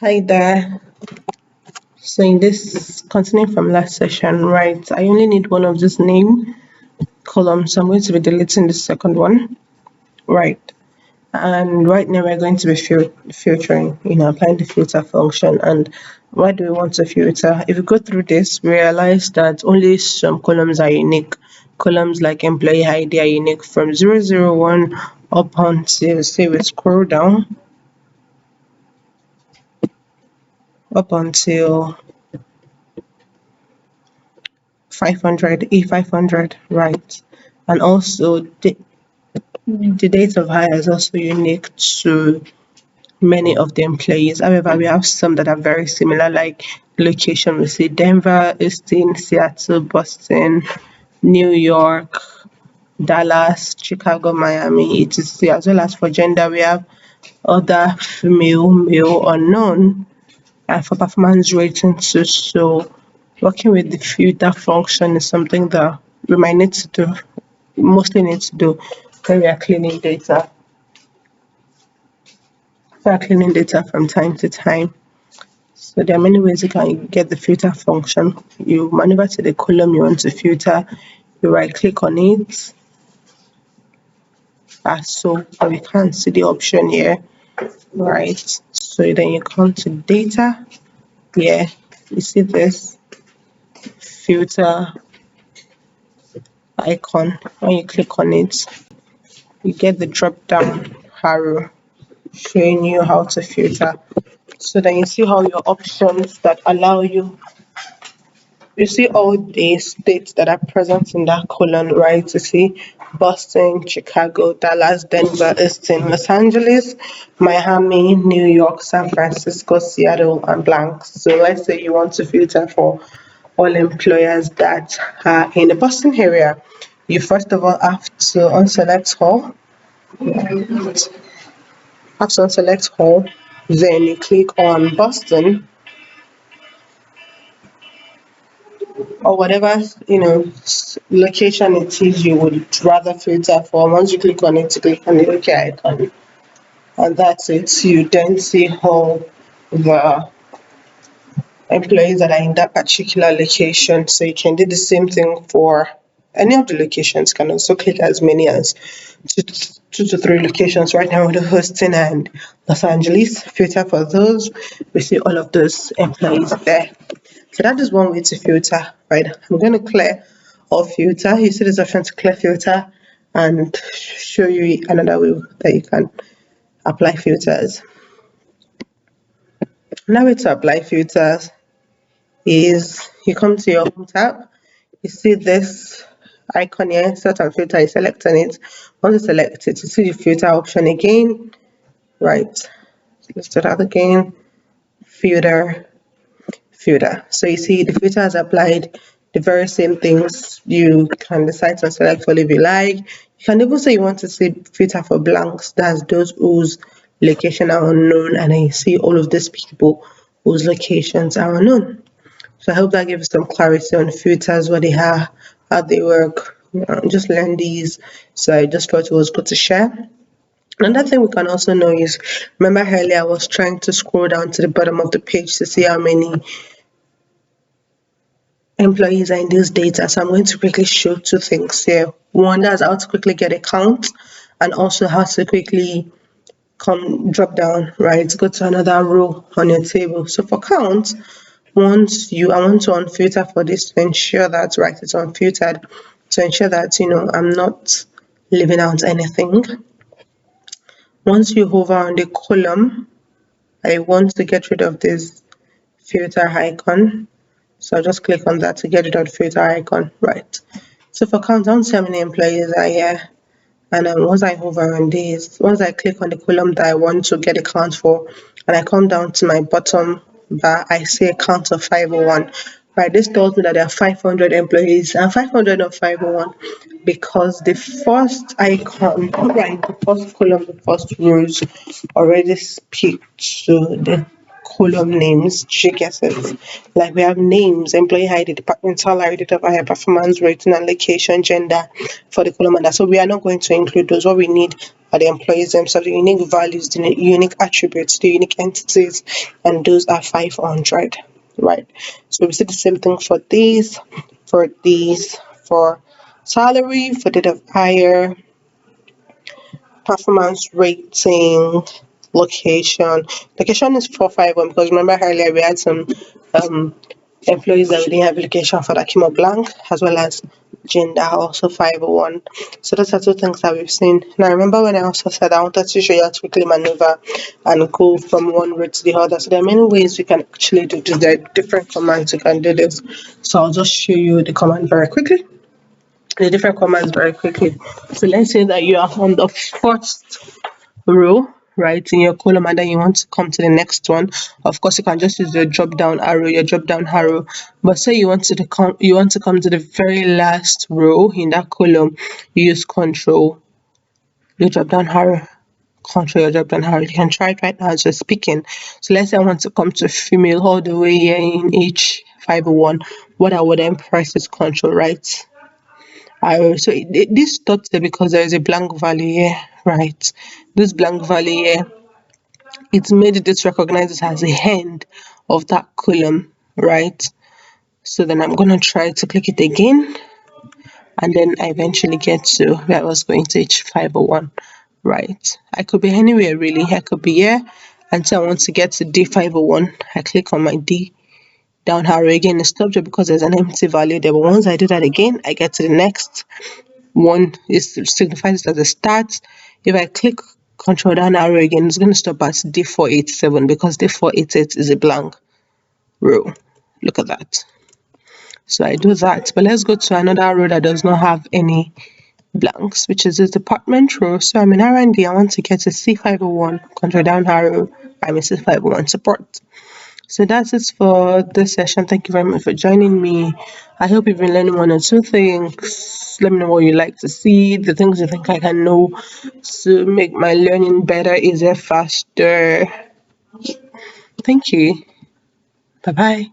Hi there. So in this, continuing from last session, right, I only need one of this name columns. So I'm going to be deleting the second one, right? And right now we're going to be filtering, applying the filter function. And why do we want to filter? If you go through this, we realize that only some columns are unique. Columns like employee ID are unique from 001 up until, say, we scroll down up until 500, E500, right? And also the date of hire is also unique to many of the employees. However, we have some that are very similar, like location. We see Denver, Austin, Seattle, Boston, New York, Dallas, Chicago, Miami, etc. As well as for gender, we have other female, male, unknown, and for performance rating too. So working with the filter function is something that we might need to do, mostly need to do when we are cleaning data. We are cleaning data from time to time. So there are many ways you can get the filter function. You maneuver to the column you want to filter, you right click on it, as so, or you can see the option here, right? So then you come to data, here, you see this filter icon. When you click on it, you get the drop down arrow showing you how to filter. So then you see how your options that allow you see all the states that are present in that column, right? You see Boston, Chicago, Dallas, Denver, Austin, Los Angeles, Miami, New York, San Francisco, Seattle, and blank. So let's say you want to filter for all employers that are in the Boston area. You first of all have to unselect all, then you click on Boston or whatever location it is you would rather filter for. Once you click on it, you click on the OK icon, and that's it. You then see all the employees that are in that particular location. So you can do the same thing for any of the locations. You can also click as many as two to three locations. Right now, we're hosting and Los Angeles. Filter for those. We see all of those employees there. So that is one way to filter, right? I'm going to clear all filter. You see this option to clear filter and show you another way that you can apply filters. Another way to apply filters is you come to your home tab, you see this icon here, set and filter, you select on it. Once you select it, you see the filter option again, right? Let's do that again, filter, So you see the filter has applied the very same things. You can decide to select all if you like. You can even say you want to see filter for blanks, that's those whose location are unknown, and then you see all of these people whose locations are unknown. So I hope that gives some clarity on filters, what they are, how they work. Just learn these. So I just thought it was good to share. Another thing we can also know is, remember earlier I was trying to scroll down to the bottom of the page to see how many employees are in this data. So I'm going to quickly show two things here. One, that's how to quickly get a count, and also how to quickly come drop down, right? Go to another row on your table. So for count, I want to unfilter for this to ensure that, right, it's unfiltered, to ensure that I'm not leaving out anything. Once you hover on the column, I want to get rid of this filter icon. So I'll just click on that to get rid of the filter icon, right? So for count, I want to see how many employees are here. And then once I hover on this, once I click on the column that I want to get a count for, and I come down to my bottom bar, I see a count of 501. Right, this tells me that there are 500 employees and 500 of 501 because the first icon, right, the first column, the first rows already speak to the column names. Do you get it? Like we have names, employee ID, department salary, date of hire, performance rating, and location, gender for the column. And that. So we are not going to include those. What we need are the employees themselves, the unique values, the unique attributes, the unique entities, and those are 500, right? So we see the same thing for these, for salary, for date of hire, performance rating, location. Location is 451 because remember earlier we had some um, employees that we didn't have location for that came up blank, as well as gender also 501. So those are two things that we've seen. Now remember when I also said I wanted to show you how to quickly maneuver and go from one route to the other. So there are many ways we can actually do this. There are different commands you can do this. So I'll just show you the command very quickly, the different commands very quickly. So let's say that you are on the first row, right, in your column, and then you want to come to the next one. Of course, you can just use your drop down arrow. But say you want to come to the very last row in that column, you use control your drop down arrow. Control your drop down arrow. You can try it right now as you're speaking. So let's say I want to come to female all the way here in H501. What I would then press is control, right? So this stops there because there is a blank value here, right? This blank value here, it made this recognized as a end of that column, right? So then I'm going to try to click it again, and then I eventually get to where I was going to H501, right? I could be anywhere really. I could be here until I want to get to D501. I click on my D down arrow again. It stops there because there's an empty value there. But once I do that again, I get to the next one. It signifies it as a start. If I click control down arrow again, it's going to stop at D487 because D488 is a blank row. Look at that. So I do that. But let's go to another row that does not have any blanks, which is the department row. So I'm in R&D. I want to get to C501, control down arrow. I'm in C501 support. So that's it for this session. Thank you very much for joining me. I hope you've been learning one or two things. Let me know what you like to see, the things you think I can know to make my learning better, easier, faster. Thank you. Bye bye.